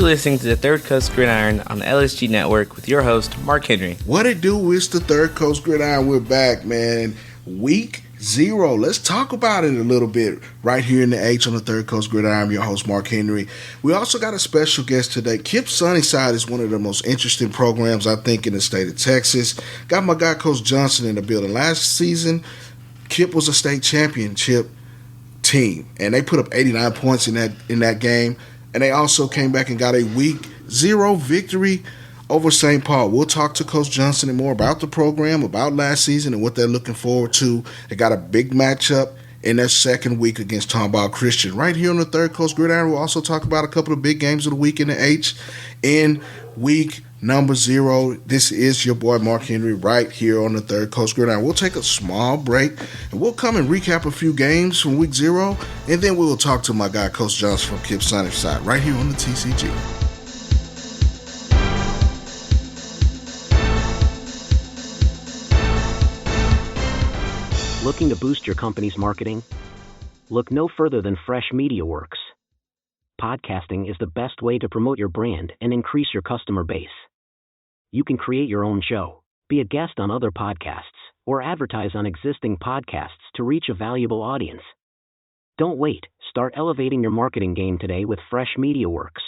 You're listening to the Third Coast Gridiron on the LSG Network with your host, Marc Henry. What it do? It's the Third Coast Gridiron. We're back, man. Week 0. Let's talk about it a little bit right here in the H on the Third Coast Gridiron. I'm your host, Marc Henry. We also got a special guest today. Kip Sunnyside is one of the most interesting programs, I think, in the state of Texas. Got my guy, Coach Johnson, in the building. Last season, Kip was a state championship team, and they put up 89 points in that game. And they also came back and got a week 0 victory over St. Paul. We'll talk to Coach Johnson and more about the program, about last season, and what they're looking forward to. They got a big matchup in their second week against Tomball Christian. Right here on the Third Coast Gridiron, we'll also talk about a couple of big games of the week in the H in week number 0. This is your boy Marc Henry right here on the Third Coast Gridiron. We'll take a small break and we'll come and recap a few games from week 0, and then we'll talk to my guy Coach Johnson from Kip Sunnyside right here on the TCG. Looking to boost your company's marketing? Look no further than Fresh Media Works. Podcasting is the best way to promote your brand and increase your customer base. You can create your own show, be a guest on other podcasts, or advertise on existing podcasts to reach a valuable audience. Don't wait. Start elevating your marketing game today with Fresh Media Works.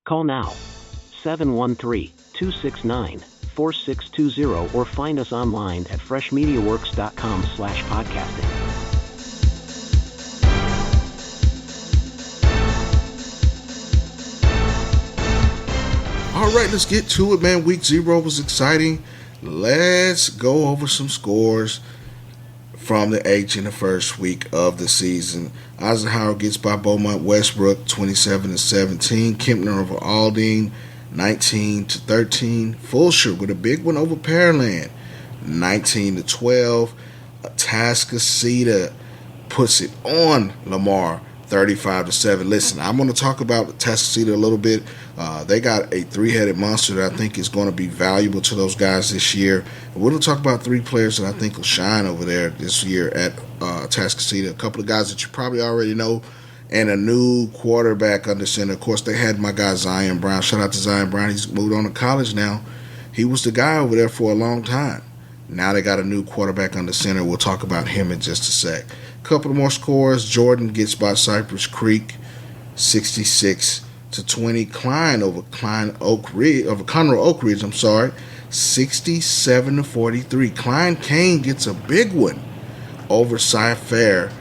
Call now, 713-269-4620, or find us online at freshmediaworks.com/podcasting. All right, let's get to it, man. Week 0 was exciting. Let's go over some scores from the H in the first week of the season. Eisenhower gets by Beaumont Westbrook 27-17. Kempner over Aldine 19-13. Fulshire with a big one over Pearland 19-12. Atascocita puts it on Lamar 35-7. Listen, I'm going to talk about Atascocita a little bit. They got a three-headed monster that I think is going to be valuable to those guys this year. And we're going to talk about 3 players that I think will shine over there this year at Atascocita. A couple of guys that you probably already know, and a new quarterback under center. Of course, they had my guy Zion Brown. Shout out to Zion Brown. He's moved on to college now. He was the guy over there for a long time. Now they got a new quarterback under center. We'll talk about him in just a sec. Couple of more scores. Jordan gets by Cypress Creek 66-20. Klein over Conroe Oak Ridge, 67-43. Klein Kane gets a big one over Cy Fair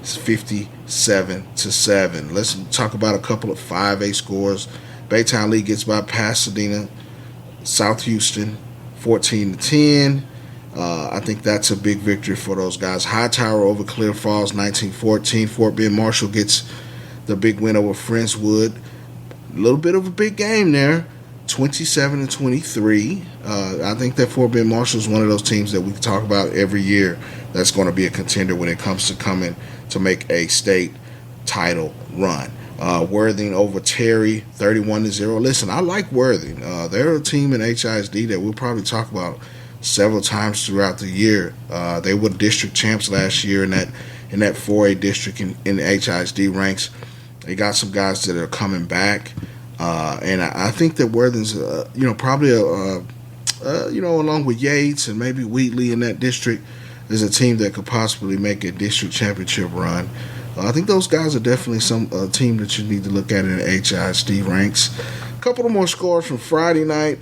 57-7. Let's talk about a couple of 5A scores. Baytown Lee gets by Pasadena South Houston 14-10. I think that's a big victory for those guys. Hightower over Clear Falls 19-14. Fort Bend Marshall gets the big win over Friendswood. A little bit of a big game there, 27-23. I think that Fort Bend Marshall is one of those teams that we talk about every year that's going to be a contender when it comes to coming to make a state title run. Worthing over Terry 31-0. Listen, I like Worthing. They're a team in HISD that we'll probably talk about several times throughout the year. They were district champs last year in that 4A district in the HISD ranks. They got some guys that are coming back, and I think that Worthing's, probably along with Yates and maybe Wheatley in that district, is a team that could possibly make a district championship run. I think those guys are definitely some team that you need to look at in the HISD ranks. A couple of more scores from Friday night.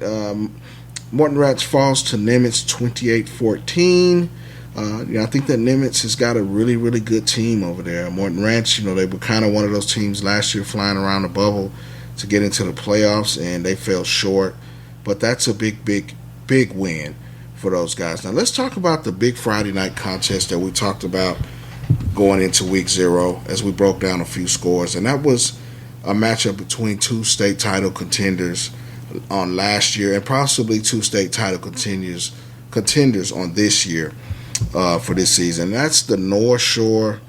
Morton Rats falls to Nimitz 28-14. I think that Nimitz has got a really, really good team over there. Morton Ranch, they were kind of one of those teams last year flying around the bubble to get into the playoffs, and they fell short. But that's a big, big, big win for those guys. Now, let's talk about the big Friday night contest that we talked about going into week 0 as we broke down a few scores. And that was a matchup between 2 state title contenders on last year and possibly 2 state title contenders on this year for this season. That's the North Shore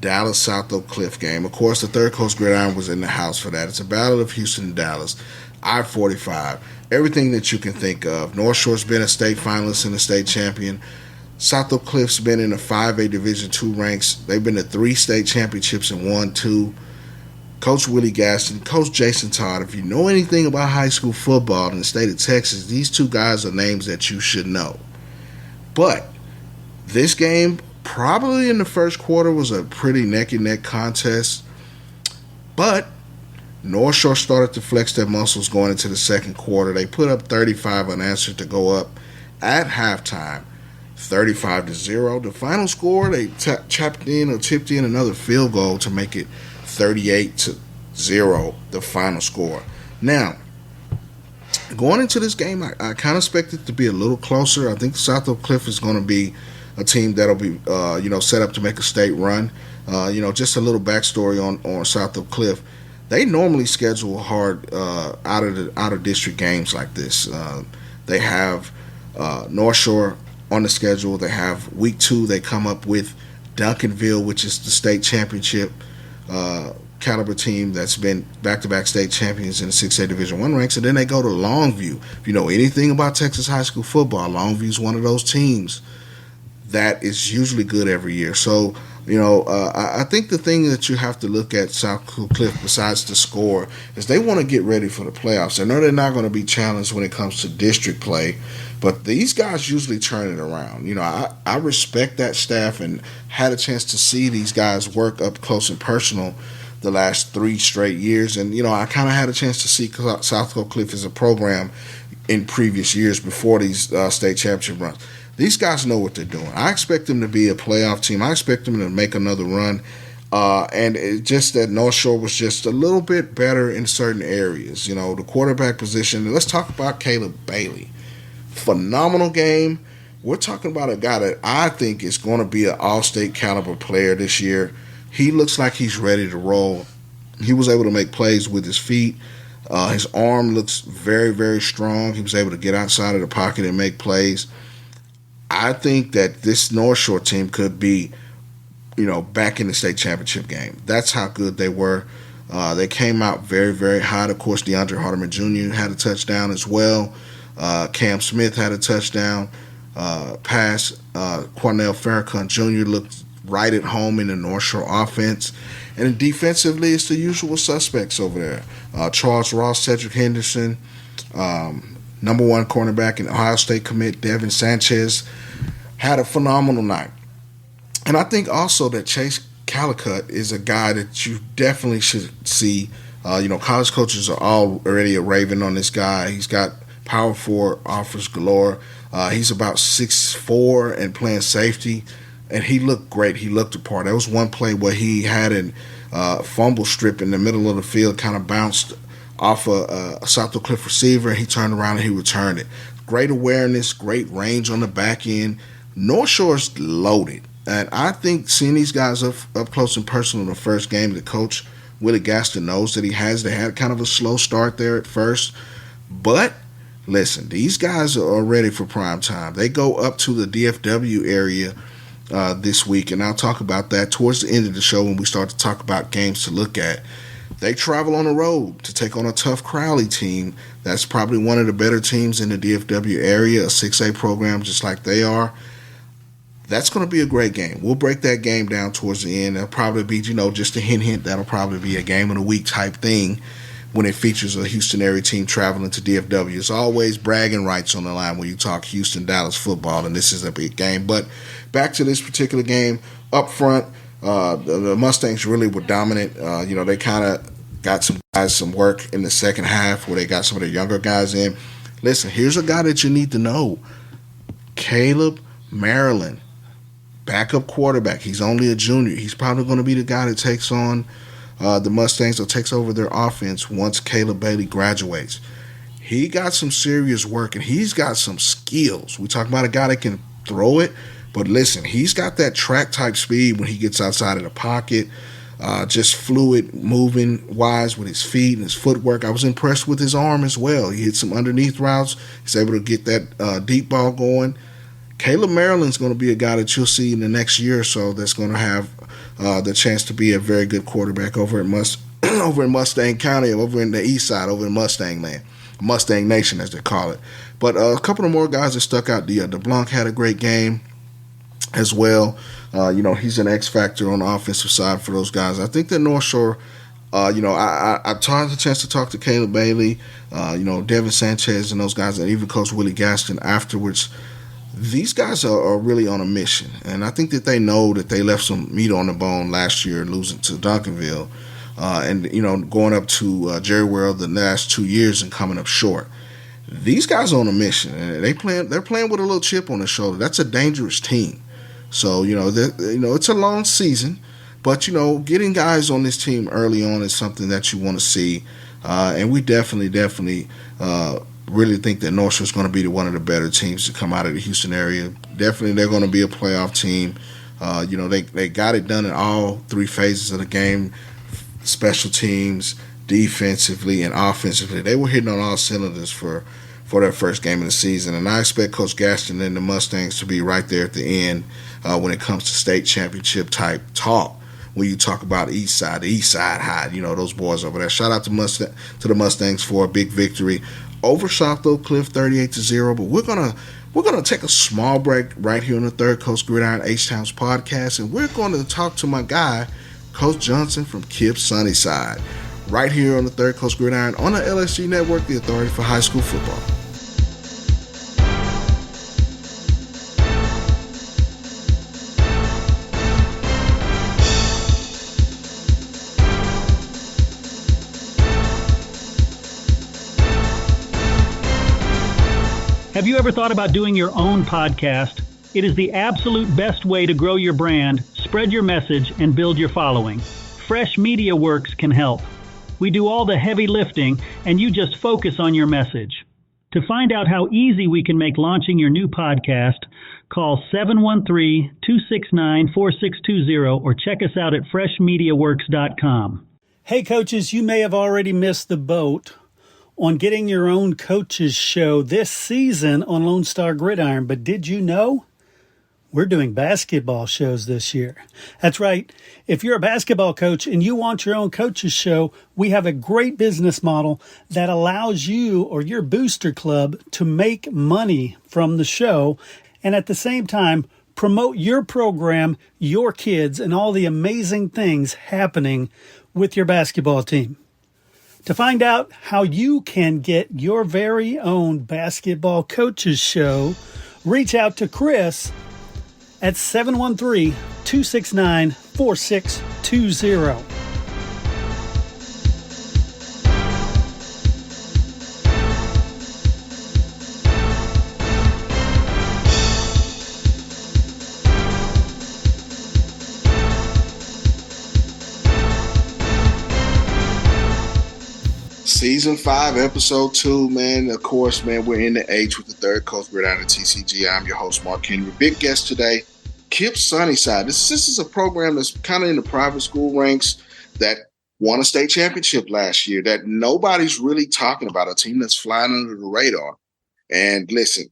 Dallas South Oak Cliff game. Of course, the Third Coast Gridiron was in the house for that. It's a battle of Houston and Dallas. I-45, everything that you can think of. North Shore's been a state finalist and a state champion. South Oak Cliff's been in the 5A Division II ranks. They've been to 3 state championships and won 2. Coach Willie Gaston, Coach Jason Todd. If you know anything about high school football in the state of Texas, these two guys are names that you should know. But this game, probably in the first quarter, was a pretty neck-and-neck contest. But North Shore started to flex their muscles going into the second quarter. They put up 35 unanswered to go up at halftime, 35-0. The final score, they tipped in another field goal to make it 38-0, the final score. Now, going into this game, I kind of expect it to be a little closer. I think South Oak Cliff is going to be a team that'll be, set up to make a state run. Just a little backstory on South Oak Cliff. They normally schedule hard out of district games like this. They have North Shore on the schedule. They have week 2. They come up with Duncanville, which is the state championship caliber team that's been back-to-back state champions in the 6A Division I ranks, and then they go to Longview. If you know anything about Texas high school football, Longview is one of those teams that is usually good every year. So, I think the thing that you have to look at South Cliff, besides the score, is they want to get ready for the playoffs. I know they're not going to be challenged when it comes to district play, but these guys usually turn it around. I respect that staff and had a chance to see these guys work up close and personal the last 3 straight years. And, I kind of had a chance to see South Oak Cliff as a program in previous years before these state championship runs. These guys know what they're doing. I expect them to be a playoff team. I expect them to make another run. And it's just that North Shore was just a little bit better in certain areas. The quarterback position. Let's talk about Caleb Bailey. Phenomenal game. We're talking about a guy that I think is going to be an all-state caliber player this year. He looks like he's ready to roll. He was able to make plays with his feet. His arm looks very, very strong. He was able to get outside of the pocket and make plays. I think that this North Shore team could be, back in the state championship game. That's how good they were. They came out very, very hot. Of course, DeAndre Hardeman Jr. had a touchdown as well. Cam Smith had a touchdown pass. Cornell Farrakhan Jr. looked right at home in the North Shore offense. And defensively, it's the usual suspects over there. Charles Ross, Cedric Henderson, number 1 cornerback in Ohio State commit, Devin Sanchez, had a phenomenal night. And I think also that Chase Calicut is a guy that you definitely should see. College coaches are already raving on this guy. He's got power forward offers galore. He's about 6'4" and playing safety. And he looked great. He looked the part. There was one play where he had a fumble strip in the middle of the field, kind of bounced off a South Oak Cliff receiver, and he turned around and he returned it. Great awareness, great range on the back end. North Shore's loaded. And I think seeing these guys up close and personal in the first game, the coach, Willie Gaston, knows that he has. They had kind of a slow start there at first. But, listen, these guys are ready for prime time. They go up to the DFW area this week, and I'll talk about that towards the end of the show when we start to talk about games to look at. They travel on the road to take on a tough Crowley team that's probably one of the better teams in the DFW area, a 6A program just like they are. That's going to be a great game. We'll break that game down towards the end. It'll probably be, just a hint, that'll probably be a game of the week type thing when it features a Houston area team traveling to DFW. It's always bragging rights on the line when you talk Houston, Dallas football, and this is a big game. But back to this particular game, up front, the Mustangs really were dominant. They kind of got some work in the second half where they got some of the younger guys in. Listen, here's a guy that you need to know. Caleb Maryland, backup quarterback. He's only a junior. He's probably going to be the guy that takes on the Mustangs or takes over their offense once Caleb Bailey graduates. He got some serious work, and he's got some skills. We talk about a guy that can throw it, but listen, he's got that track-type speed when he gets outside of the pocket, just fluid, moving-wise with his feet and his footwork. I was impressed with his arm as well. He hit some underneath routes. He's able to get that deep ball going. Caleb Maryland's going to be a guy that you'll see in the next year or so that's going to have the chance to be a very good quarterback over in Mustang County, over in the east side, over in Mustang land, Mustang Nation as they call it. But a couple of more guys that stuck out. DeBlanc had a great game as well. He's an X factor on the offensive side for those guys. I think that North Shore I've had the chance to talk to Caleb Bailey, Devin Sanchez and those guys, and even Coach Willie Gaston afterwards. These guys are really on a mission, and I think that they know that they left some meat on the bone last year losing to Duncanville, and going up to Jerry World the last 2 years and coming up short. These guys are on a mission, and they're playing with a little chip on their shoulder. That's a dangerous team. So it's a long season, but getting guys on this team early on is something that you want to see, and we definitely. Really think that North Shore is going to be one of the better teams to come out of the Houston area. Definitely, they're going to be a playoff team. They got it done in all three phases of the game: special teams, defensively, and offensively. They were hitting on all cylinders for their first game of the season, and I expect Coach Gaston and the Mustangs to be right there at the end when it comes to state championship type talk. When you talk about the East Side High, those boys over there. Shout out to the Mustangs for a big victory over South Oak Cliff 38-0, but we're gonna take a small break right here on the Third Coast Gridiron H-Towns podcast, and we're going to talk to my guy, Coach Johnson from KIPP Sunnyside, right here on the Third Coast Gridiron on the LSG Network, the authority for high school football. Have you ever thought about doing your own podcast? It is the absolute best way to grow your brand, spread your message, and build your following. Fresh Media Works can help. We do all the heavy lifting, and you just focus on your message. To find out how easy we can make launching your new podcast, call 713-269-4620 or check us out at freshmediaworks.com. Hey coaches, you may have already missed the boat on getting your own coaches show this season on Lone Star Gridiron, but did you know we're doing basketball shows this year? That's right. If you're a basketball coach and you want your own coaches show, we have a great business model that allows you or your booster club to make money from the show and at the same time promote your program, your kids, and all the amazing things happening with your basketball team. To find out how you can get your very own basketball coaches show, reach out to Chris at 713-269-4620. Season 5, Episode 2, man. Of course, man, we're in the H with the Third Coast Gridiron at TCG. I'm your host, Marc Henry. Big guest today, KIPP Sunnyside. This is a program that's kind of in the private school ranks that won a state championship last year that nobody's really talking about, a team that's flying under the radar. And listen,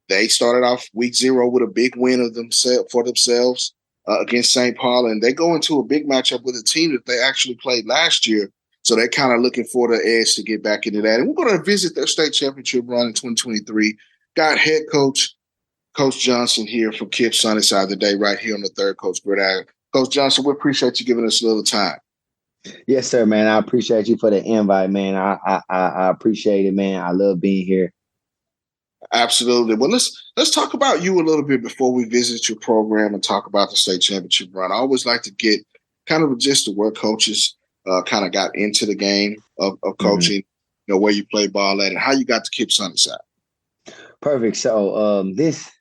they started off week 0 with a big win of themselves against St. Paul, and they go into a big matchup with a team that they actually played last year. So they're kind of looking for the edge to get back into that. And we're going to visit their state championship run in 2023. Got head coach, Coach Johnson here from KIPP Sunnyside today, right here on the Third Coast Gridiron. Coach Johnson, we appreciate you giving us a little time. Yes, sir, man. I appreciate you for the invite, man. I appreciate it, man. I love being here. Absolutely. Well, let's talk about you a little bit before we visit your program and talk about the state championship run. I always like to get kind of just the where coaches kind of got into the game of coaching, where you play ball at and how you got to KIPP Sunnyside. Perfect. So this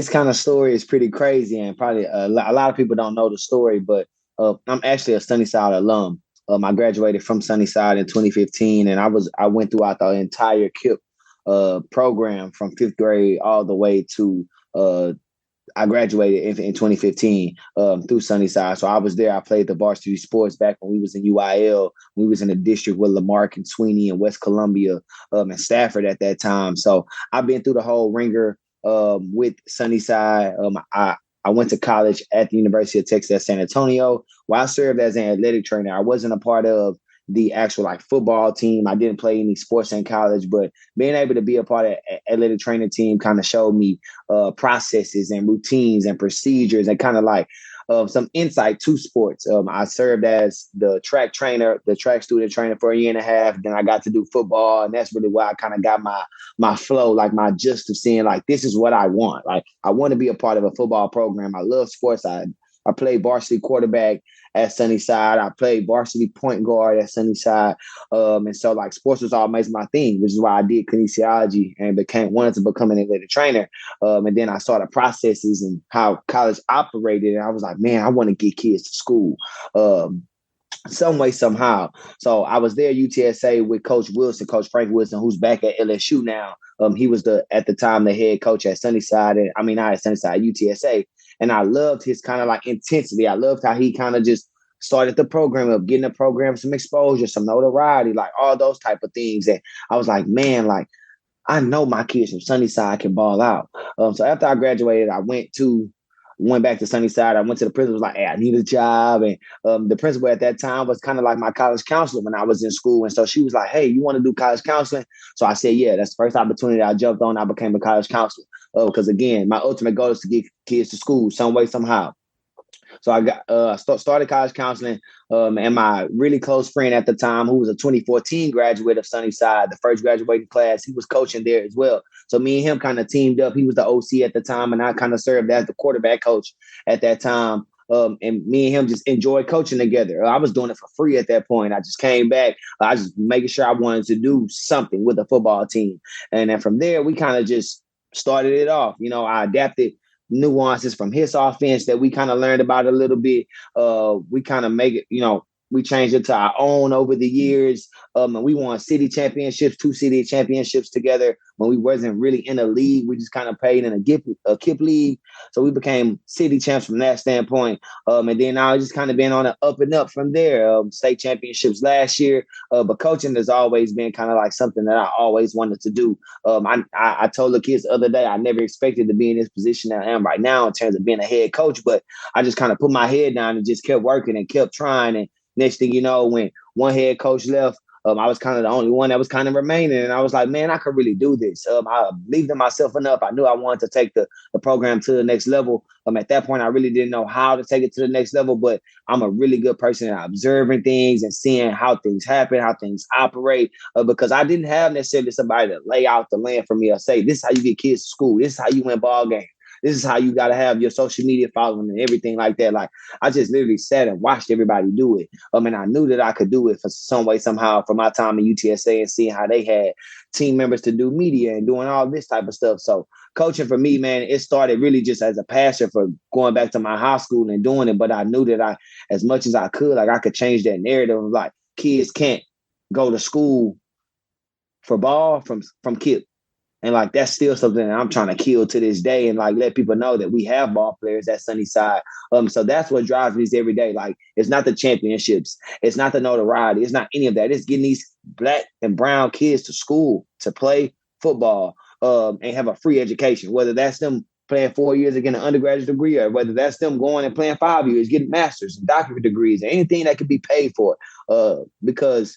kind of story is pretty crazy, and probably a lot of people don't know the story, but I'm actually a Sunnyside alum. I graduated from Sunnyside in 2015, and I went throughout the entire KIPP program from 5th grade all the way to I graduated in 2015 through Sunnyside. So I was there. I played the varsity sports back when we was in UIL. We was in the district with Lamarck and Sweeney and West Columbia and Stafford at that time. So I've been through the whole ringer with Sunnyside. I went to college at the University of Texas at San Antonio, where I served as an athletic trainer. I wasn't a part of the actual football team. I didn't play any sports in college, but being able to be a part of athletic training team kind of showed me processes and routines and procedures and kind of some insight to sports. I served as the track trainer, the track student trainer for a year and a half. Then I got to do football, and that's really where I kind of got my flow, like my gist of seeing like this is what I want. Like I want to be a part of a football program. I love sports. I played varsity quarterback at Sunnyside. I played varsity point guard at Sunnyside. And so like sports was always my thing, which is why I did kinesiology and wanted to become an athletic trainer. And then I saw the processes and how college operated. And I was like, man, I want to get kids to school. Some way, somehow. So I was there UTSA with Coach Frank Wilson, who's back at LSU now. He was at the time the head coach at Sunnyside, not at Sunnyside, UTSA. And I loved his kind of like intensity. I loved how he kind of just started the program up, getting the program some exposure, some notoriety, like all those type of things. And I was like, man, like I know my kids from Sunnyside can ball out. So after I graduated, I went back to Sunnyside. I went to the principal, was like, hey, I need a job. And the principal at that time was kind of like my college counselor when I was in school. And so she was like, hey, you want to do college counseling? So I said, yeah, that's the first opportunity I jumped on. I became a college counselor. Because again, my ultimate goal is to get kids to school some way, somehow. So I started college counseling, and my really close friend at the time, who was a 2014 graduate of Sunnyside, the first graduating class, he was coaching there as well. So me and him kind of teamed up. He was the OC at the time, and I kind of served as the quarterback coach at that time. And me and him just enjoyed coaching together. I was doing it for free at that point. I just came back. I just making sure I wanted to do something with the football team. And then from there, we kind of just started it off. You know, I adapted nuances from his offense that we kind of learned about a little bit. We kind of make it, we changed it to our own over the years. And we won city championships, 2 city championships together when we wasn't really in a league. We just kind of played in a KIP league. So we became city champs from that standpoint. And then I just kind of been on an up and up from there. State championships last year. But coaching has always been kind of like something that I always wanted to do. I told the kids the other day, I never expected to be in this position that I am right now in terms of being a head coach, but I just kind of put my head down and just kept working and kept trying. And next thing you know, when one head coach left, I was kind of the only one that was kind of remaining. And I was like, man, I could really do this. I believed in myself enough. I knew I wanted to take the program to the next level. At that point, I really didn't know how to take it to the next level, but I'm a really good person at observing things and seeing how things happen, how things operate, because I didn't have necessarily somebody to lay out the land for me or say, this is how you get kids to school. This is how you win ball games. This is how you got to have your social media following and everything like that. Like I just literally sat and watched everybody do it. And I knew that I could do it for some way, somehow, from my time in UTSA and seeing how they had team members to do media and doing all this type of stuff. So coaching for me, man, it started really just as a passion for going back to my high school and doing it. But I knew that as much as I could, like I could change that narrative of like kids can't go to school for ball from KIP. And like that's still something that I'm trying to kill to this day, and like let people know that we have ball players at Sunnyside. So that's what drives me every day. Like it's not the championships, it's not the notoriety, it's not any of that. It's getting these black and brown kids to school to play football and have a free education. Whether that's them playing 4 years to get an undergraduate degree, or whether that's them going and playing 5 years, getting masters and doctorate degrees, or anything that could be paid for. Because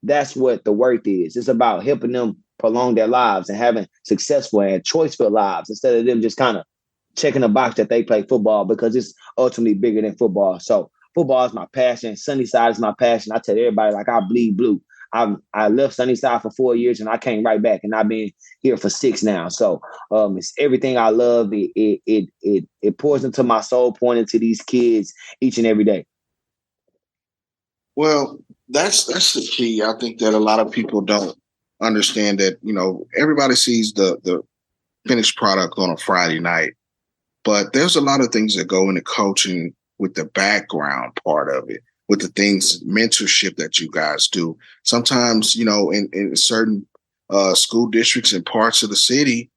that's what the worth is. It's about helping them prolong their lives and having successful and choice-filled lives instead of them just kind of checking a box that they play football, because it's ultimately bigger than football. So football is my passion. Sunnyside is my passion. I tell everybody, like, I bleed blue. I left Sunnyside for 4 years and I came right back, and I've been here for 6 now. So it's everything I love. It pours into my soul, pointing to these kids each and every day. Well, that's the key. I think that a lot of people don't understand that, everybody sees the finished product on a Friday night, but there's a lot of things that go into coaching with the background part of it, with the things, mentorship that you guys do. Sometimes, in certain school districts and parts of the city,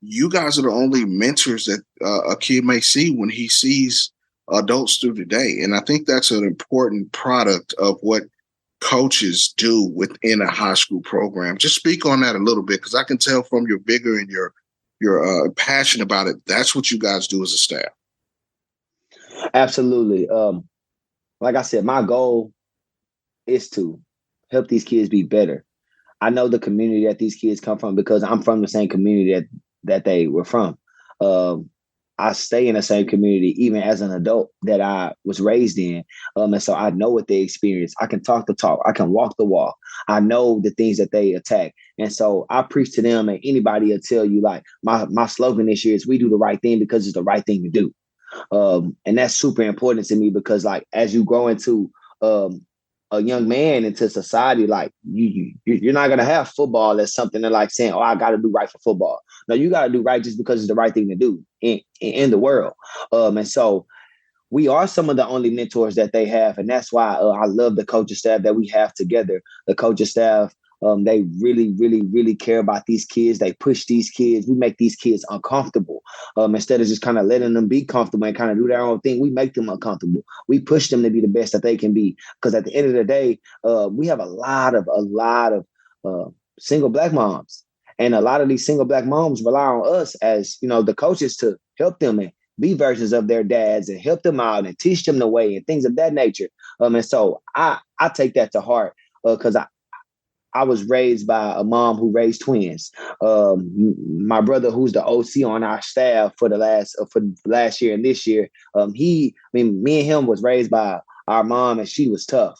you guys are the only mentors that a kid may see when he sees adults do today. And I think that's an important product of what coaches do within a high school program. Just speak on that a little bit, because I can tell from your vigor and your passion about it, that's what you guys do as a staff. Absolutely. Like I said, my goal is to help these kids be better. I know the community that these kids come from because I'm from the same community that they were from. I stay in the same community, even as an adult that I was raised in. And so I know what they experience. I can talk the talk. I can walk the walk. I know the things that they attack. And so I preach to them, and anybody will tell you, like, my slogan this year is we do the right thing because it's the right thing to do. And that's super important to me because, like, as you grow into a young man into society, like you're not gonna have football as something that, like, saying, "Oh, I got to do right for football." No, you got to do right just because it's the right thing to do in the world. And so we are some of the only mentors that they have, and that's why I love the coaching staff that we have together. The coaching staff. They really, really, really care about these kids. They push these kids. We make these kids uncomfortable. Instead of just kind of letting them be comfortable and kind of do their own thing, we make them uncomfortable. We push them to be the best that they can be. Because at the end of the day, we have a lot of single Black moms. And a lot of these single Black moms rely on us as, the coaches to help them and be versions of their dads and help them out and teach them the way and things of that nature. And so I take that to heart because I was raised by a mom who raised twins. My brother, who's the OC on our staff for last year and this year, me and him was raised by our mom, and she was tough.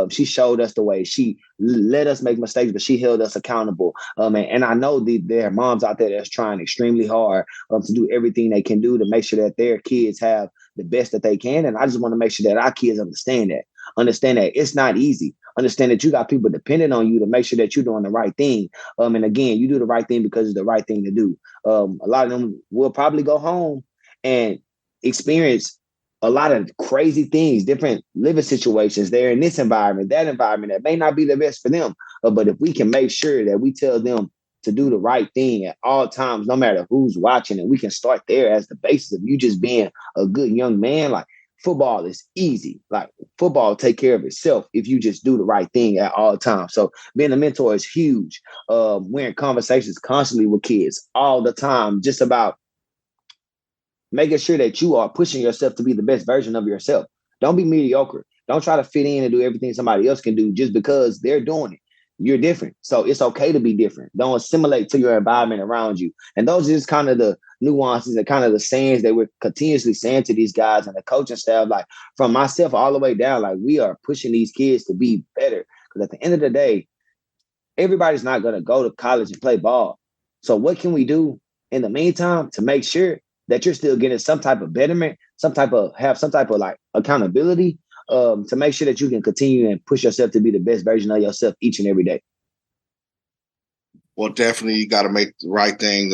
She showed us the way. She let us make mistakes, but she held us accountable. And I know there are moms out there that's trying extremely hard to do everything they can do to make sure that their kids have the best that they can. And I just want to make sure that our kids understand that it's not easy. Understand that you got people depending on you to make sure that you're doing the right thing. And again, you do the right thing because it's the right thing to do. A lot of them will probably go home and experience a lot of crazy things, different living situations. They're in this environment, that may not be the best for them. But if we can make sure that we tell them to do the right thing at all times, no matter who's watching, and we can start there as the basis of you just being a good young man, like, football is easy. Like, football will take care of itself if you just do the right thing at all times. So being a mentor is huge. We're in conversations constantly with kids all the time, just about making sure that you are pushing yourself to be the best version of yourself. Don't be mediocre. Don't try to fit in and do everything somebody else can do just because they're doing it. You're different. So it's okay to be different. Don't assimilate to your environment around you. And those are just kind of the nuances and kind of the sayings that we're continuously saying to these guys and the coaching staff, like, from myself all the way down, like, we are pushing these kids to be better. Because at the end of the day, everybody's not going to go to college and play ball. So what can we do in the meantime to make sure that you're still getting some type of betterment, have some type of like accountability, to make sure that you can continue and push yourself to be the best version of yourself each and every day? Well, definitely you got to make the right thing,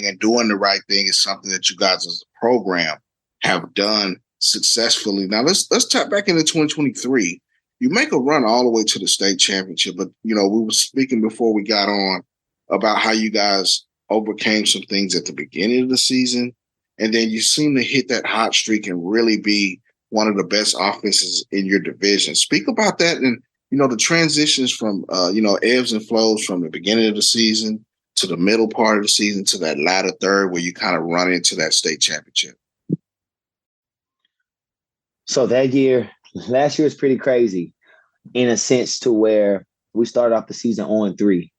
and doing the right thing is something that you guys as a program have done successfully. Now let's tap back into 2023. You make a run all the way to the state championship, but we were speaking before we got on about how you guys overcame some things at the beginning of the season, and then you seem to hit that hot streak and really be one of the best offenses in your division. Speak about that and, the transitions from, ebbs and flows from the beginning of the season to the middle part of the season to that latter third where you kind of run into that state championship. So last year was pretty crazy in a sense to where we started off the season 0-3.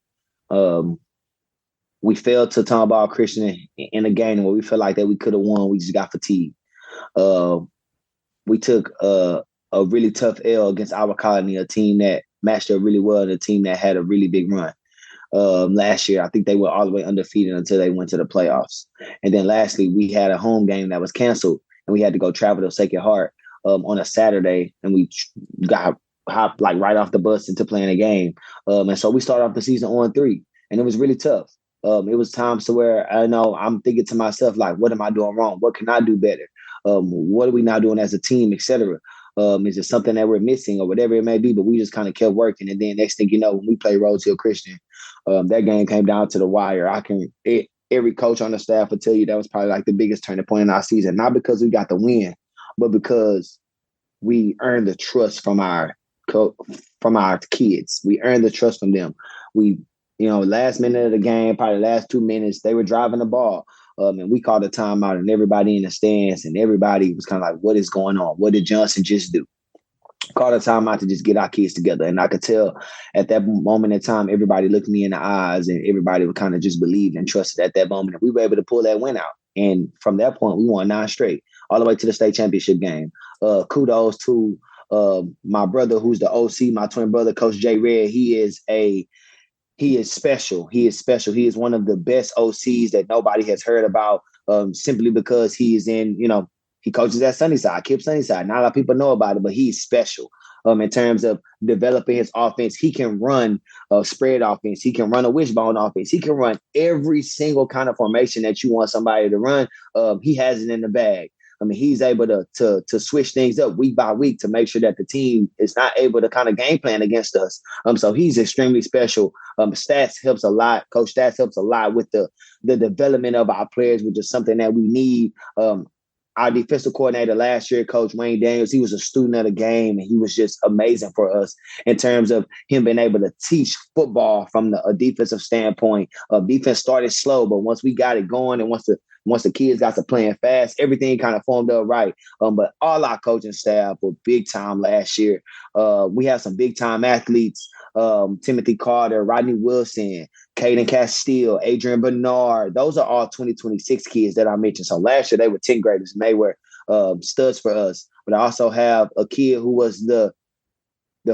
We failed to Tomball Christian in a game where we felt like that we could have won. We just got fatigued. We took a really tough L against our colony, a team that matched up really well and a team that had a really big run. Last year, I think they were all the way undefeated until they went to the playoffs. And then lastly, we had a home game that was canceled, and we had to go travel to Sacred Heart on a Saturday, and we got hopped like right off the bus into playing a game. And so we started off the season 0-3, and it was really tough. It was times to where I know I'm thinking to myself, like, what am I doing wrong? What can I do better? What are we not doing as a team, et cetera? Is it something that we're missing or whatever it may be? But we just kind of kept working. And then next thing you know, when we played Rose Hill Christian, that game came down to the wire. Every coach on the staff will tell you that was probably like the biggest turning point in our season, not because we got the win, but because we earned the trust from our kids. We earned the trust from them. We, last minute of the game, probably the last 2 minutes, they were driving the ball. And we called a timeout, and everybody in the stands and everybody was kind of like, what is going on? What did Johnson just do? Called a timeout to just get our kids together. And I could tell at that moment in time, everybody looked me in the eyes and everybody would kind of just believe and trusted at that moment. And we were able to pull that win out. And from that point, we won 9 straight, all the way to the state championship game. Kudos to my brother, who's the OC, my twin brother, Coach J Red. He is special. He is special. He is one of the best OCs that nobody has heard about, simply because he is he coaches at Sunnyside, Kip Sunnyside. Not a lot of people know about it, but he's special. In terms of developing his offense, he can run a spread offense. He can run a wishbone offense. He can run every single kind of formation that you want somebody to run. He has it in the bag. I mean, he's able to switch things up week by week to make sure that the team is not able to kind of game plan against us. So he's extremely special. Stats helps a lot. Coach Stats helps a lot with the development of our players, which is something that we need. Our defensive coordinator last year, Coach Wayne Daniels, he was a student of the game, and he was just amazing for us in terms of him being able to teach football from a defensive standpoint. Defense started slow, but once we got it going and once the kids got to playing fast, everything kind of formed up right. But all our coaching staff were big time last year. We have some big time athletes. Timothy Carter, Rodney Wilson, Caden Castile, Adrian Bernard. Those are all 2026 kids that I mentioned. So last year they were 10th graders and they were studs for us. But I also have a kid who was the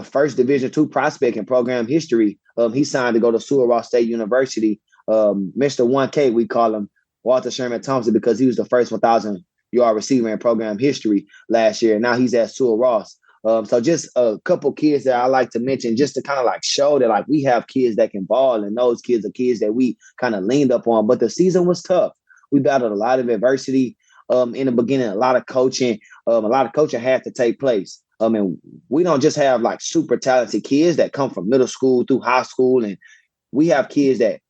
first Division II prospect in program history. He signed to go to Sewell Ross State University. Mr. 1K, we call him, Walter Sherman Thompson, because he was the first 1,000-yard receiver in program history last year. Now he's at Sewell Ross. So just a couple kids that I like to mention just to kind of like show that like we have kids that can ball, and those kids are kids that we kind of leaned up on. But the season was tough. We battled a lot of adversity in the beginning, a lot of coaching had to take place. And we don't just have like super talented kids that come from middle school through high school, and we have kids that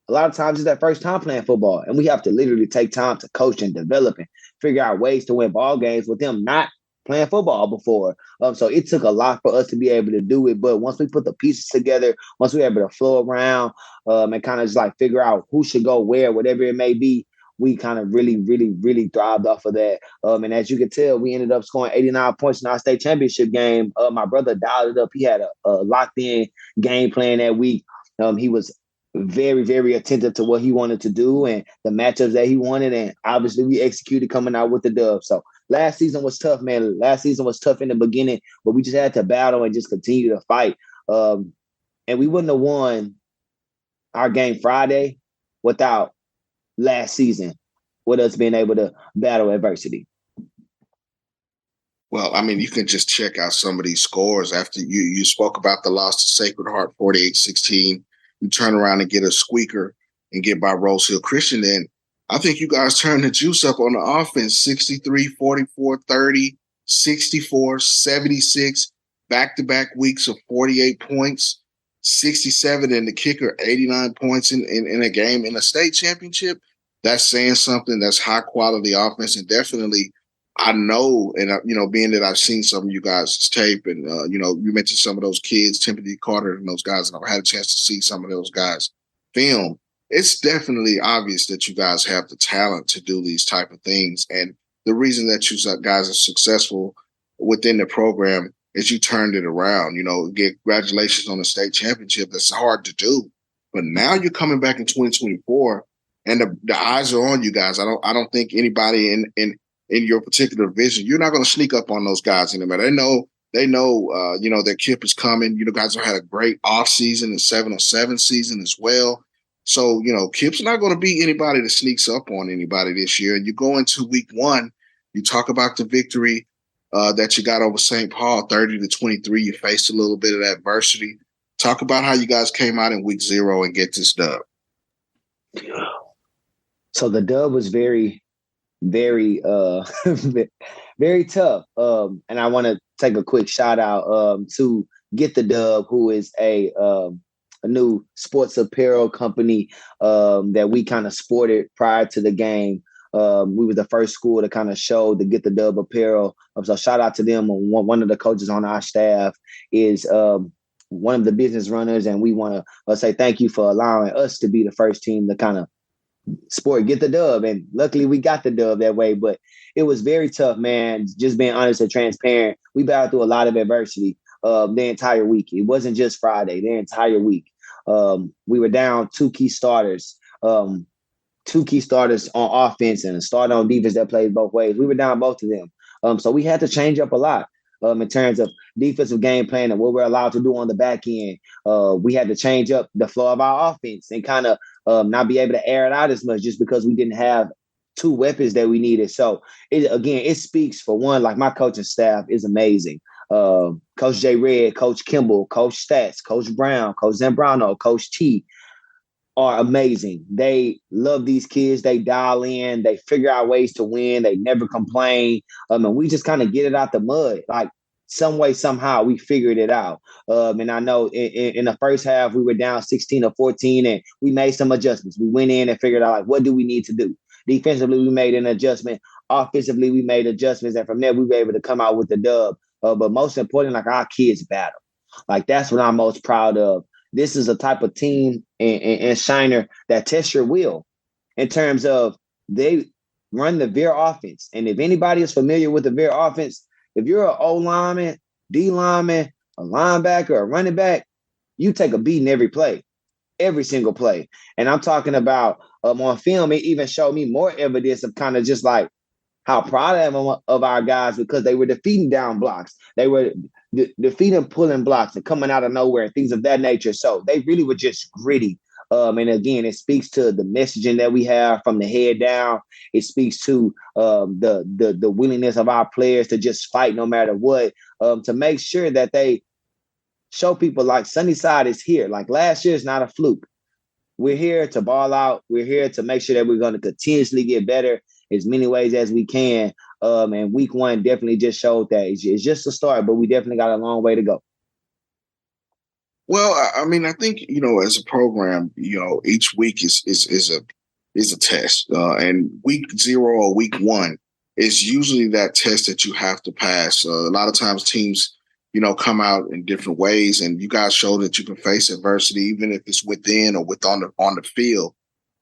a lot of times it's their first time playing football, and we have to literally take time to coach and develop and figure out ways to win ball games with them not playing football before. So it took a lot for us to be able to do it. But once we put the pieces together, once we were able to flow around and kind of just like figure out who should go where, whatever it may be, we kind of really, really, really thrived off of that. And as you can tell, we ended up scoring 89 points in our state championship game. My brother dialed it up. He had a locked in game plan that week. He was very, very attentive to what he wanted to do and the matchups that he wanted. And obviously we executed coming out with the dub. So last season was tough, man. Last season was tough in the beginning, but we just had to battle and just continue to fight. And we wouldn't have won our game Friday without last season, with us being able to battle adversity. Well, I mean, you can just check out some of these scores after you spoke about the loss to Sacred Heart 48-16. You turn around and get a squeaker and get by Rose Hill Christian. Then I think you guys turn the juice up on the offense, 63, 44, 30, 64, 76, back-to-back weeks of 48 points, 67 in the kicker, 89 points in a game in a state championship. That's saying something. That's high-quality offense, and definitely I know, and being that I've seen some of you guys' tape, and you mentioned some of those kids, Timothy Carter and those guys, and I've had a chance to see some of those guys film. It's definitely obvious that you guys have the talent to do these type of things, and the reason that you guys are successful within the program is you turned it around. Congratulations on the state championship. That's hard to do, but now you're coming back in 2024, and the eyes are on you guys. I don't think anybody in your particular vision, you're not going to sneak up on those guys anymore. They know, that Kip is coming. Guys have had a great off season and 707 season as well. So, Kip's not going to be anybody that sneaks up on anybody this year. And you go into week one, you talk about the victory that you got over St. Paul, 30-23. You faced a little bit of adversity. Talk about how you guys came out in week 0 and get this dub. So the dub was very, very, very tough. And I want to take a quick shout out to Get the Dub, who is a new sports apparel company that we kind of sported prior to the game. We were the first school to kind of show the Get the Dub apparel. So shout out to them. One of the coaches on our staff is one of the business runners, and we want to say thank you for allowing us to be the first team to kind of Get the Dub. And luckily we got the dub that way, but it was very tough, man. Just being honest and transparent. We battled through a lot of adversity the entire week. It wasn't just Friday, the entire week. We were down 2 key starters. two key starters on offense and a starter on defense that plays both ways. We were down both of them. So we had to change up a lot in terms of defensive game plan and what we're allowed to do on the back end. We had to change up the flow of our offense and kind of not be able to air it out as much just because we didn't have two weapons that we needed. So, it speaks for one, like my coaching staff is amazing. Coach J. Red, Coach Kimball, Coach Stats, Coach Brown, Coach Zambrano, Coach T are amazing. They love these kids. They dial in. They figure out ways to win. They never complain. And we just kind of get it out the mud. Like some way, somehow, we figured it out. And I know in the first half, we were down 16 or 14, and we made some adjustments. We went in and figured out, like, what do we need to do? Defensively, we made an adjustment. Offensively, we made adjustments. And from there, we were able to come out with the dub. But most important, like, our kids battle. Like, that's what I'm most proud of. This is a type of team and Shiner that tests your will in terms of they run the veer offense. And if anybody is familiar with the veer offense, if you're an O lineman, D lineman, a linebacker, a running back, you take a beating every play, every single play. And I'm talking about on film, it even showed me more evidence of kind of just like how proud I am of our guys because they were defeating down blocks. They were defeating pulling blocks and coming out of nowhere and things of that nature. So they really were just gritty. And again, it speaks to the messaging that we have from the head down. It speaks to the willingness of our players to just fight no matter what, to make sure that they show people like Sunnyside is here. Like last year is not a fluke. We're here to ball out. We're here to make sure that we're going to continuously get better as many ways as we can. And week one definitely just showed that it's just a start, but we definitely got a long way to go. Well, I mean, I think, as a program, each week is a test. And week 0 or week 1 is usually that test that you have to pass. A lot of times teams, come out in different ways, and you guys show that you can face adversity, even if it's within or on the field.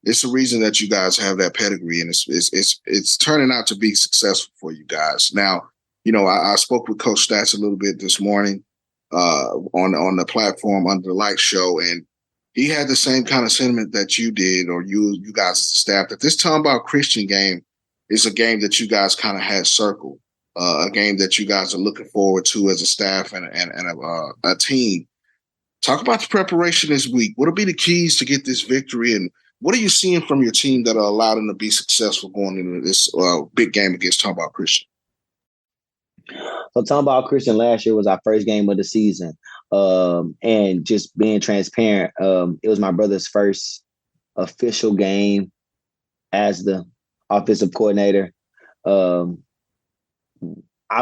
It's the reason that you guys have that pedigree, and it's turning out to be successful for you guys. Now, I spoke with Coach Stats a little bit this morning on the platform under the Light Show, and he had the same kind of sentiment that you did, or you guys as a staff, that this Tomball Christian game is a game that you guys kind of had circled, a game that you guys are looking forward to as a staff and a team. Talk about the preparation this week. What will be the keys to get this victory, and what are you seeing from your team that will allow them to be successful going into this big game against Tomball Christian? So Tomball Christian last year was our first game of the season. And just being transparent, it was my brother's first official game as the offensive coordinator. I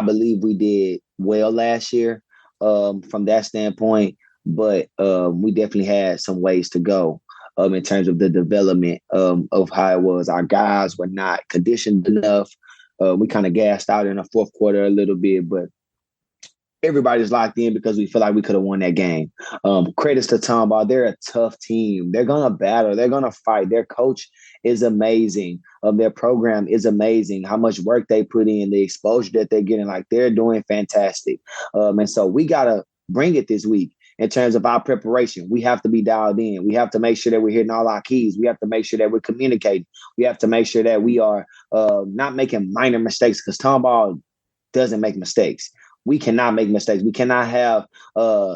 believe we did well last year from that standpoint, but we definitely had some ways to go in terms of the development of how it was. Our guys were not conditioned enough. We kind of gassed out in the fourth quarter a little bit, but everybody's locked in because we feel like we could have won that game. Credits to Tomball. They're a tough team. They're going to battle. They're going to fight. Their coach is amazing. Their program is amazing. How much work they put in, the exposure that they're getting, like they're doing fantastic. And so we got to bring it this week. In terms of our preparation, we have to be dialed in. We have to make sure that we're hitting all our keys. We have to make sure that we're communicating. We have to make sure that we are not making minor mistakes, because Tomball doesn't make mistakes. We cannot make mistakes. We cannot have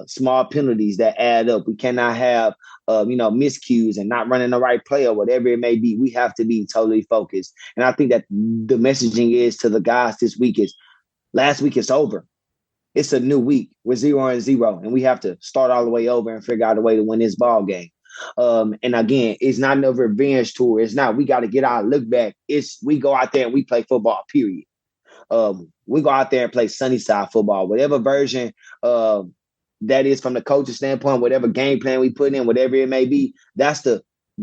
small penalties that add up. We cannot have, miscues and not running the right play or whatever it may be. We have to be totally focused. And I think that the messaging is to the guys this week is last week it's over. It's a new week. We're 0-0, and we have to start all the way over and figure out a way to win this ball game. And again, it's not a revenge tour. It's not, we got to get our look back. It's, we go out there and we play football, period. We go out there and play Sunnyside football, whatever version that is from the coach's standpoint, whatever game plan we put in, whatever it may be, that's the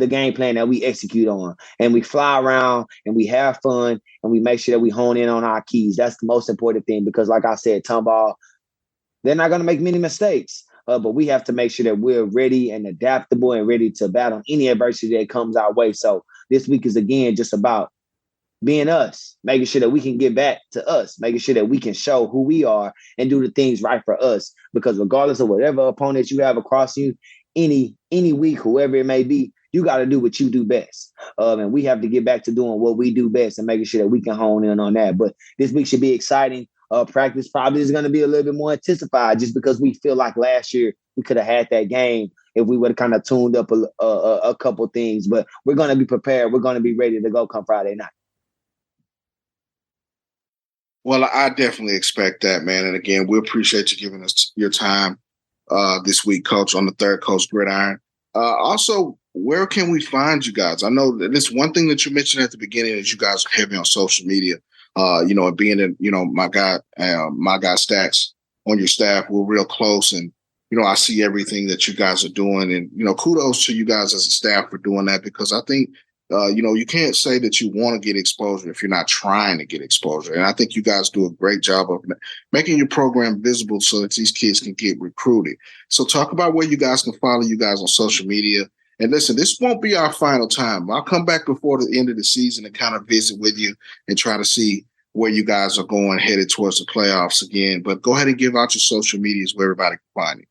game plan that we execute on. And we fly around and we have fun and we make sure that we hone in on our keys. That's the most important thing, because like I said, Tomball, they're not going to make many mistakes, but we have to make sure that we're ready and adaptable and ready to battle any adversity that comes our way. So this week is, again, just about being us, making sure that we can get back to us, making sure that we can show who we are and do the things right for us. Because regardless of whatever opponent you have across you, any week, whoever it may be, You got to do what you do best. And we have to get back to doing what we do best and making sure that we can hone in on that. But this week should be exciting. Practice probably is going to be a little bit more intensified just because we feel like last year we could have had that game if we would have kind of tuned up a couple things. But we're going to be prepared. We're going to be ready to go come Friday night. Well, I definitely expect that, man. And again, we appreciate you giving us your time this week, Coach, on the Third Coast Gridiron. Also, where can we find you guys? I know that this one thing that you mentioned at the beginning is you guys are heavy on social media. And being in, my guy Stacks on your staff, we're real close. And, I see everything that you guys are doing. And, kudos to you guys as a staff for doing that, because I think, you can't say that you want to get exposure if you're not trying to get exposure. And I think you guys do a great job of making your program visible so that these kids can get recruited. So talk about where you guys can follow you guys on social media. And listen, this won't be our final time. I'll come back before the end of the season and kind of visit with you and try to see where you guys are going headed towards the playoffs again. But go ahead and give out your social medias where everybody can find you.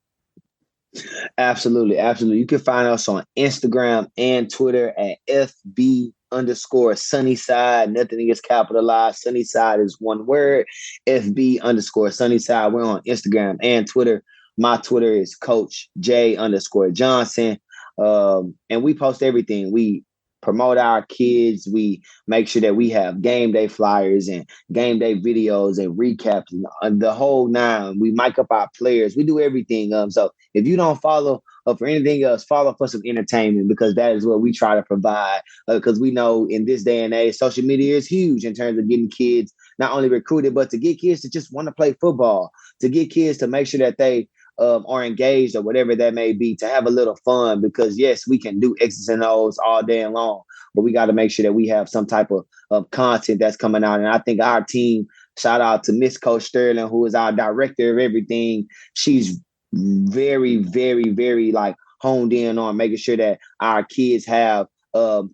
Absolutely. Absolutely. You can find us on Instagram and Twitter at FB_Sunnyside. Nothing is capitalized. Sunnyside is one word. FB_Sunnyside. We're on Instagram and Twitter. My Twitter is Coach J_Johnson. And we post everything. We promote our kids. We make sure that we have game day flyers and game day videos and recaps and the whole nine. We mic up our players. We do everything. So if you don't follow for anything else, follow for some entertainment, because that is what we try to provide. Because we know in this day and age, social media is huge in terms of getting kids not only recruited, but to get kids to just want to play football, to get kids to make sure that they are engaged or whatever that may be, to have a little fun. Because yes, we can do X's and O's all day long, but we got to make sure that we have some type of content that's coming out. And I think our team, shout out to Miss Coach Sterling, who is our director of everything. She's very, very, very honed in on making sure that our kids have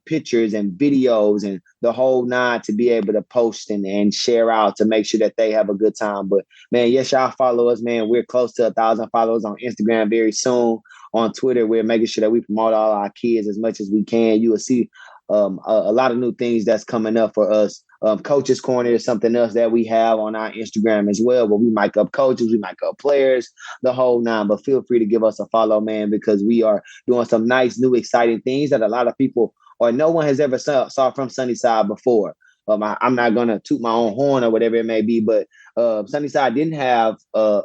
pictures and videos and the whole nine to be able to post and share out to make sure that they have a good time. But man, yes, y'all follow us, man. We're close to 1,000 followers on Instagram very soon. On Twitter, we're making sure that we promote all our kids as much as we can. You will see a lot of new things that's coming up for us. Coach's Corner is something else that we have on our Instagram as well, where we mic up coaches, we mic up players, the whole nine. But feel free to give us a follow, man, because we are doing some nice, new, exciting things that a lot of people or no one has ever saw from Sunnyside before. I'm not going to toot my own horn or whatever it may be, but Sunnyside didn't have an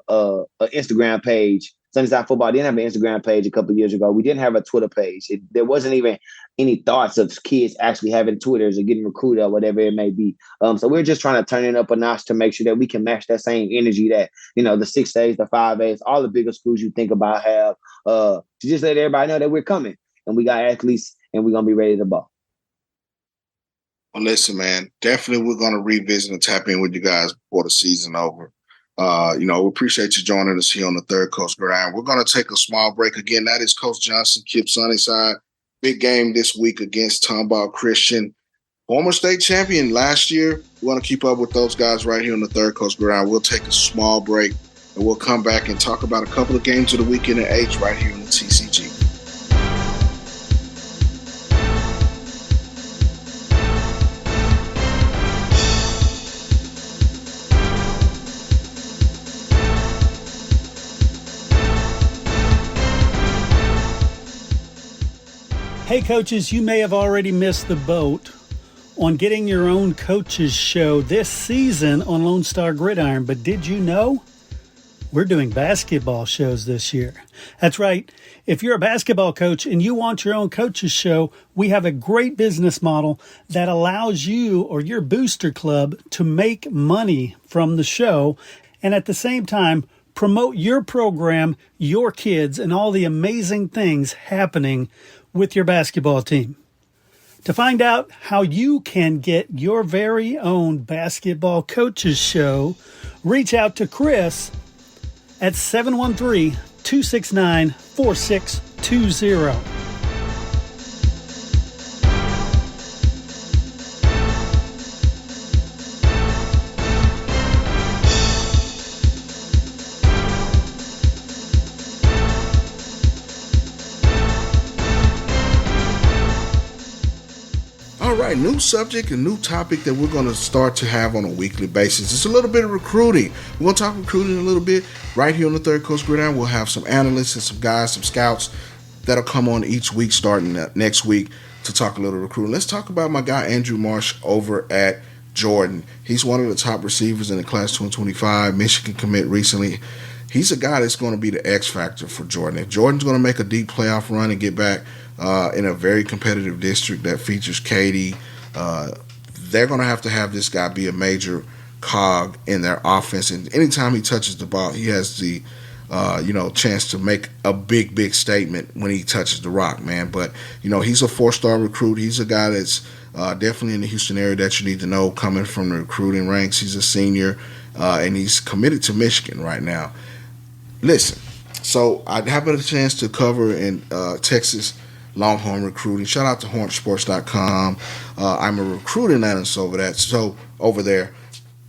Instagram page. Sunnyside Football didn't have an Instagram page a couple of years ago. We didn't have a Twitter page. There wasn't even any thoughts of kids actually having Twitters or getting recruited or whatever it may be. So we're just trying to turn it up a notch to make sure that we can match that same energy that, the 6A's, the 5A's, all the bigger schools you think about have, to just let everybody know that we're coming and we got athletes and we're going to be ready to ball. Well, listen, man, definitely we're going to revisit and tap in with you guys before the season over. We appreciate you joining us here on the Third Coast Gridiron. We're going to take a small break. Again, that is Coach Johnson, Kip Sunnyside. Big game this week against Tomball Christian. Former state champion last year. We want to keep up with those guys right here on the Third Coast Gridiron. We'll take a small break, and we'll come back and talk about a couple of games of the weekend at H right here on the TCG. Hey coaches, you may have already missed the boat on getting your own coaches show this season on Lone Star Gridiron, but did you know we're doing basketball shows this year? That's right. If you're a basketball coach and you want your own coaches show, we have a great business model that allows you or your booster club to make money from the show and at the same time promote your program, your kids, and all the amazing things happening with your basketball team. To find out how you can get your very own basketball coaches show, reach out to Chris at 713-269-4620. All right, new subject, a new topic that we're going to start to have on a weekly basis. It's a little bit of recruiting. We're going to talk recruiting a little bit. Right here on the Third Coast Gridiron, we'll have some analysts and some guys, some scouts that'll come on each week starting next week to talk a little recruiting. Let's talk about my guy Andrew Marsh over at Jordan. He's one of the top receivers in the class 2025, Michigan commit recently. He's a guy that's going to be the X factor for Jordan. If Jordan's going to make a deep playoff run and get back in a very competitive district that features Katy, they're going to have this guy be a major cog in their offense. And anytime he touches the ball, he has the chance to make a big statement when he touches the rock, man. But he's a 4-star recruit. He's a guy that's definitely in the Houston area that you need to know coming from the recruiting ranks. He's a senior, and he's committed to Michigan right now. Listen, so I have a chance to cover in Texas Longhorn recruiting. Shout out to hornsports.com. I'm a recruiting analyst over there.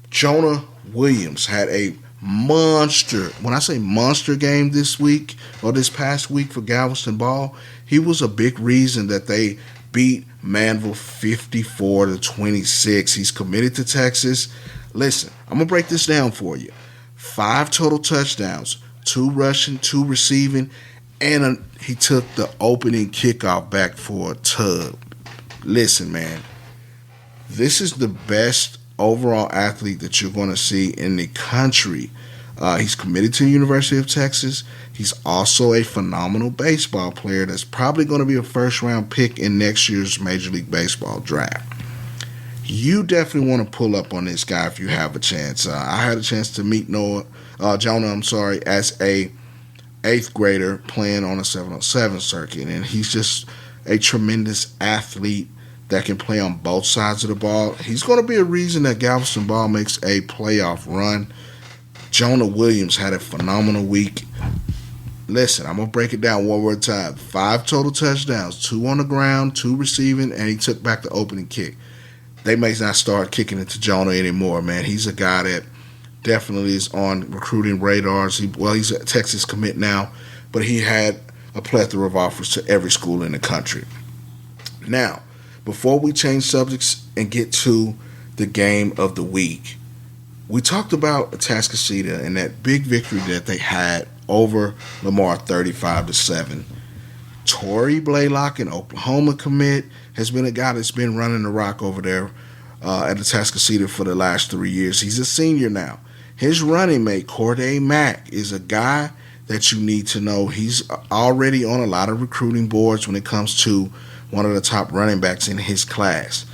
Jonah Williams had a monster, when I say monster game this week or this past week for Galveston Ball, he was a big reason that they beat Manville 54-26. He's committed to Texas. Listen, I'm going to break this down for you. 5 total touchdowns, 2 rushing, 2 receiving, and he took the opening kickoff back for a tub. Listen, man, this is the best overall athlete that you're going to see in the country. He's committed to the University of Texas. He's also a phenomenal baseball player that's probably going to be a first-round pick in next year's Major League Baseball draft. You definitely want to pull up on this guy if you have a chance. I had a chance to meet Jonah, as a 8th grader playing on a 707 circuit, and he's just a tremendous athlete that can play on both sides of the ball. He's going to be a reason that Galveston Ball makes a playoff run. Jonah Williams had a phenomenal week. Listen, I'm going to break it down one more time. 5 total touchdowns, 2 on the ground, 2 receiving, and he took back the opening kick. They may not start kicking it to Jonah anymore, man. He's a guy that definitely is on recruiting radars. He's a Texas commit now, but he had a plethora of offers to every school in the country. Now, before we change subjects and get to the game of the week, we talked about Atascocita and that big victory that they had over Lamar 35-7. Torrey Blaylock, an Oklahoma commit, has been a guy that's been running the rock over there at Atascocita for the last 3 years. He's a senior now. His running mate, Corday Mack, is a guy that you need to know. He's already on a lot of recruiting boards when it comes to one of the top running backs in his class.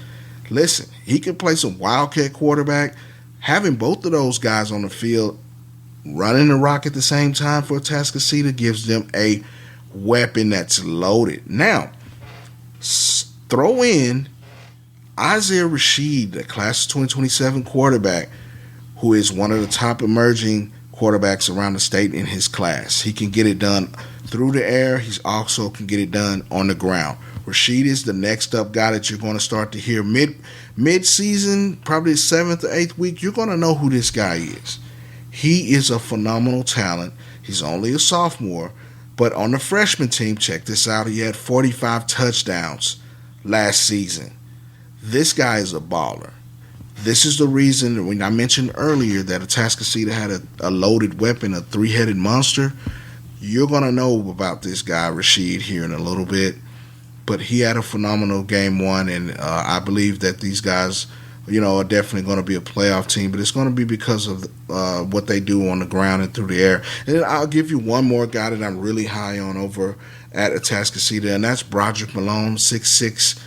Listen, he can play some wildcat quarterback. Having both of those guys on the field running the rock at the same time for Atascocita gives them a weapon that's loaded. Now, throw in Isaiah Rashid, the class of 2027 quarterback, who is one of the top emerging quarterbacks around the state in his class. He can get it done through the air. He also can get it done on the ground. Rashid is the next up guy that you're going to start to hear mid-season, probably the 7th or 8th week. You're going to know who this guy is. He is a phenomenal talent. He's only a sophomore, but on the freshman team, check this out, he had 45 touchdowns last season. This guy is a baller. This is the reason when I mentioned earlier that Atascocita had a loaded weapon, a 3-headed monster. You're going to know about this guy, Rashid, here in a little bit. But he had a phenomenal game 1, and I believe that these guys, are definitely going to be a playoff team. But it's going to be because of what they do on the ground and through the air. And then I'll give you one more guy that I'm really high on over at Atascocita, and that's Broderick Malone, 6'6",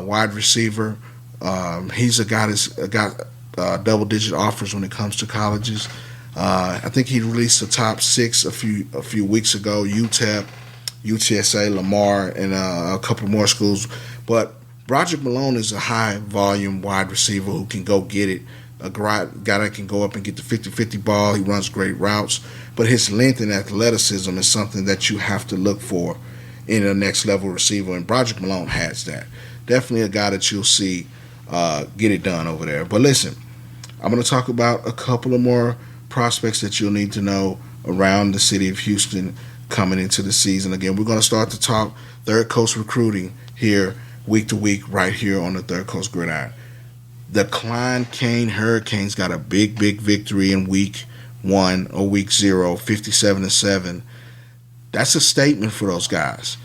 wide receiver. He's a guy that's got double-digit offers when it comes to colleges. I think he released the top 6 a few weeks ago. UTEP, UTSA, Lamar, and a couple more schools. But Broderick Malone is a high-volume wide receiver who can go get it. A guy that can go up and get the 50-50 ball. He runs great routes. But his length and athleticism is something that you have to look for in a next-level receiver, and Broderick Malone has that. Definitely a guy that you'll see get it done over there. But listen, I'm going to talk about a couple of more prospects that you'll need to know around the city of Houston coming into the season. Again, we're going to start to talk Third Coast recruiting here week to week right here on the Third Coast Gridiron. The Klein Kane Hurricanes got a big victory in week 1 or week 0, 57-7. That's a statement for those guys.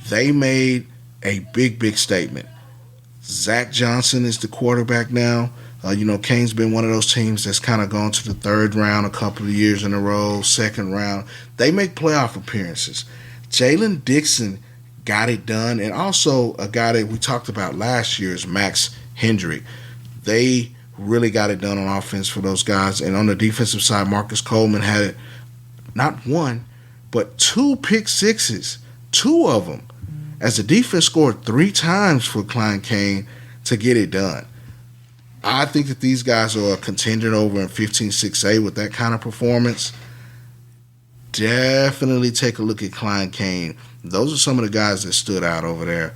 They made a big statement. Zach Johnson is the quarterback now. Kane's been one of those teams that's kind of gone to the third round a couple of years in a row, second round. They make playoff appearances. Jalen Dixon got it done, and also a guy that we talked about last year is Marc Henry. They really got it done on offense for those guys. And on the defensive side, Marcus Coleman had it, not one, but 2 pick sixes, 2 of them, as the defense scored 3 times for Klein Kane to get it done. I think that these guys are a contender over in 15-6A with that kind of performance. Definitely take a look at Klein Kane. Those are some of the guys that stood out over there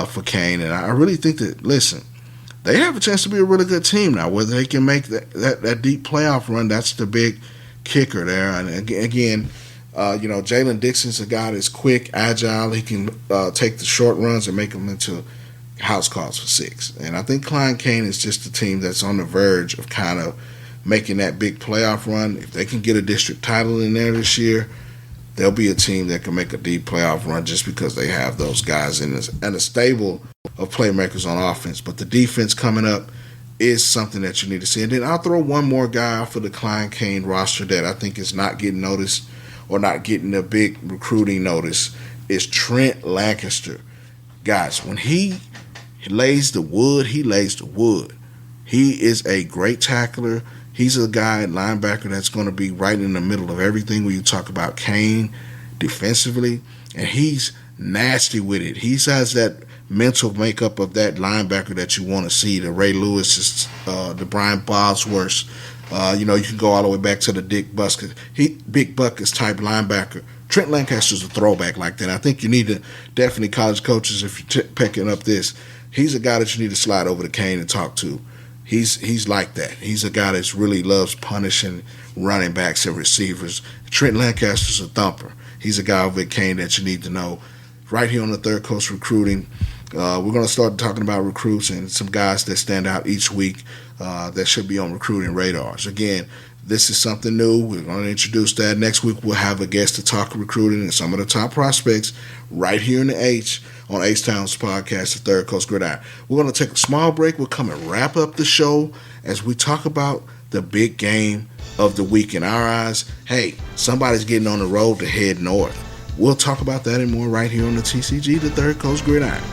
for Kane. And I really think that, listen, they have a chance to be a really good team now. Whether they can make that deep playoff run, that's the big kicker there. And again, Jalen Dixon's a guy that's quick, agile. He can take the short runs and make them into house calls for 6. And I think Klein Kane is just a team that's on the verge of kind of making that big playoff run. If they can get a district title in there this year, they'll be a team that can make a deep playoff run just because they have those guys and a stable of playmakers on offense. But the defense coming up is something that you need to see. And then I'll throw one more guy off of the Klein Kane roster that I think is not getting noticed or not getting a big recruiting notice is Trent Lancaster. Guys, when he lays the wood, he lays the wood. He is a great tackler. He's a guy, linebacker, that's going to be right in the middle of everything when you talk about Kane defensively. And he's nasty with it. He has that mental makeup of that linebacker that you want to see, the Ray Lewis's, the Brian Bosworths. You can go all the way back to the Big Buckets type linebacker. Trent Lancaster's a throwback like that. I think you need to definitely, college coaches, if you're picking up this, he's a guy that you need to slide over to Kane and talk to. He's like that. He's a guy that really loves punishing running backs and receivers. Trent Lancaster's a thumper. He's a guy over at Kane that you need to know. Right here on the Third Coast Recruiting, we're going to start talking about recruits and some guys that stand out each week that should be on recruiting radars. Again, this is something new. We're going to introduce that. Next week, we'll have a guest to talk recruiting and some of the top prospects right here in the H on H-Town's podcast, the Third Coast Gridiron. We're going to take a small break. We'll come and wrap up the show as we talk about the big game of the week in our eyes. Hey, somebody's getting on the road to head north. We'll talk about that and more right here on the TCG, the Third Coast Gridiron.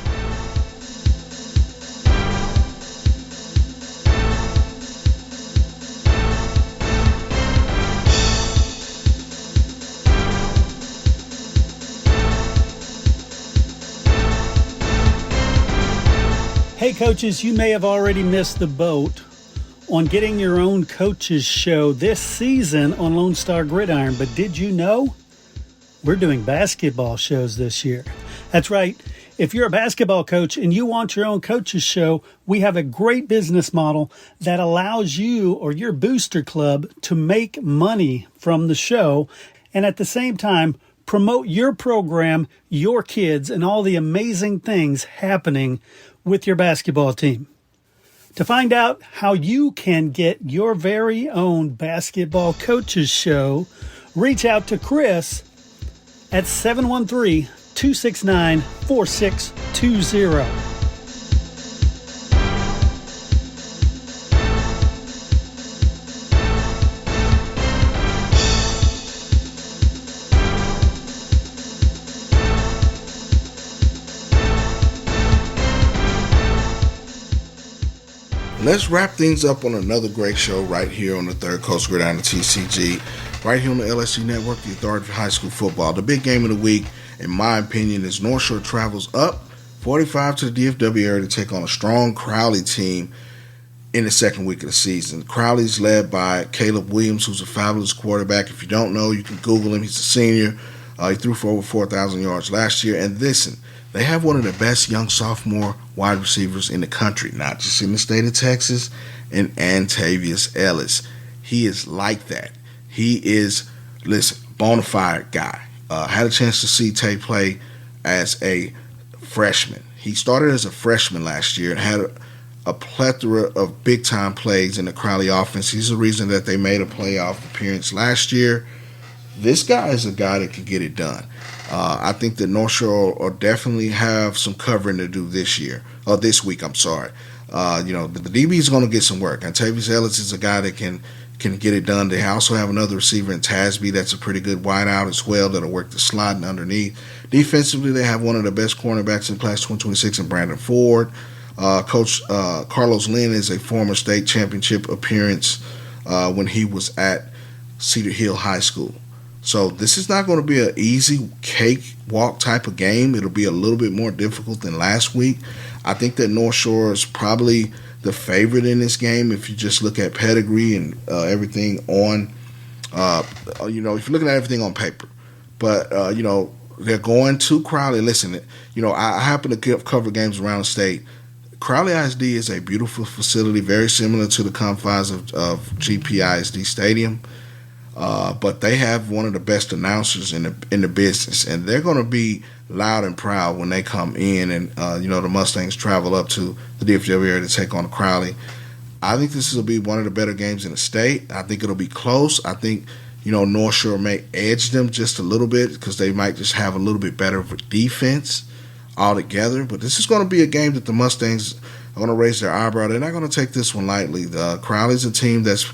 Hey coaches, you may have already missed the boat on getting your own coaches show this season on Lone Star Gridiron, but did you know we're doing basketball shows this year? That's right. If you're a basketball coach and you want your own coaches show, we have a great business model that allows you or your booster club to make money from the show and at the same time promote your program, your kids, and all the amazing things happening with your basketball team. To find out how you can get your very own basketball coaches show, reach out to Chris at 713-269-4620. Let's wrap things up on another great show right here on the Third Coast Gridiron, the TCG, right here on the LSG Network, the authority for high school football. The big game of the week, in my opinion, is North Shore travels up 45 to the DFW area to take on a strong Crowley team in the second week of the season. Crowley's led by Caleb Williams, who's a fabulous quarterback. If you don't know, you can Google him. He's a senior. He threw for over 4,000 yards last year. And listen, they have one of the best young sophomore wide receivers in the country, not just in the state of Texas, and Antavius Ellis. He is like that. He is, bona fide guy. Had a chance to see Tay play as a freshman. He started as a freshman last year and had a plethora of big-time plays in the Crowley offense. He's the reason that they made a playoff appearance last year. This guy is a guy that can get it done. I think that North Shore will definitely have some covering to do this week. I'm sorry. The DB is going to get some work. And Tavius Ellis is a guy that can get it done. They also have another receiver in Tasby that's a pretty good wideout as well that'll work the slot and underneath. Defensively, they have one of the best cornerbacks in class 2026 in Brandon Ford. Coach Carlos Lynn is a former state championship appearance when he was at Cedar Hill High School. So this is not going to be an easy cakewalk type of game. It'll be a little bit more difficult than last week. I think that North Shore is probably the favorite in this game if you just look at pedigree and everything on, if you're looking at everything on paper. But, they're going to Crowley. Listen, I happen to cover games around the state. Crowley ISD is a beautiful facility, very similar to the confines of GP ISD Stadium. But they have one of the best announcers in the business, and they're going to be loud and proud when they come in and the Mustangs travel up to the DFW area to take on Crowley. I think this will be one of the better games in the state. I think it'll be close. I think North Shore may edge them just a little bit because they might just have a little bit better of a defense altogether. But this is going to be a game that the Mustangs are going to raise their eyebrow. They're not going to take this one lightly. Crowley's a team that's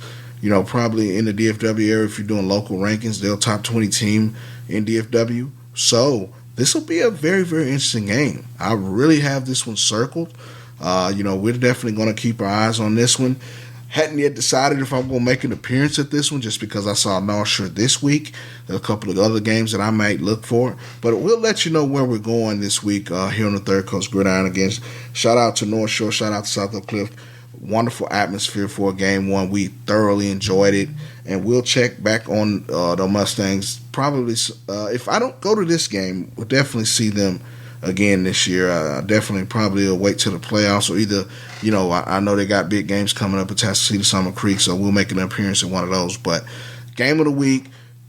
probably in the DFW area. If you're doing local rankings, they're a top 20 team in DFW. So this will be a very, very interesting game. I really have this one circled. We're definitely going to keep our eyes on this one. Hadn't yet decided if I'm going to make an appearance at this one just because I saw North Shore this week. There are a couple of other games that I might look for. But we'll let you know where we're going this week here on the Third Coast Gridiron. Again, shout out to North Shore. Shout out to South Oak Cliff. Wonderful atmosphere for game one. We thoroughly enjoyed it. And we'll check back on the Mustangs. Probably, if I don't go to this game, we'll definitely see them again this year. I definitely probably will wait till the playoffs, or either, I know they got big games coming up at Tascasita Summer Creek, so we'll make an appearance in one of those. But game of the week,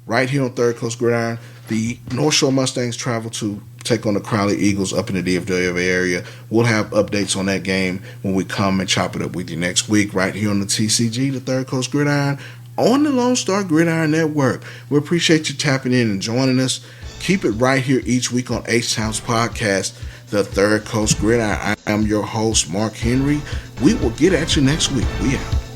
right here on Third Coast Gridiron, the North Shore Mustangs travel to take on the Crowley Eagles up in the DFW area. We'll have updates on that game when we come and chop it up with you next week, right here on the TCG, the Third Coast Gridiron, on the Lone Star Gridiron Network. We appreciate you tapping in and joining us. Keep it right here each week on H-Town's podcast, the Third Coast Gridiron. I am your host, Marc Henry. We will get at you next week. We out.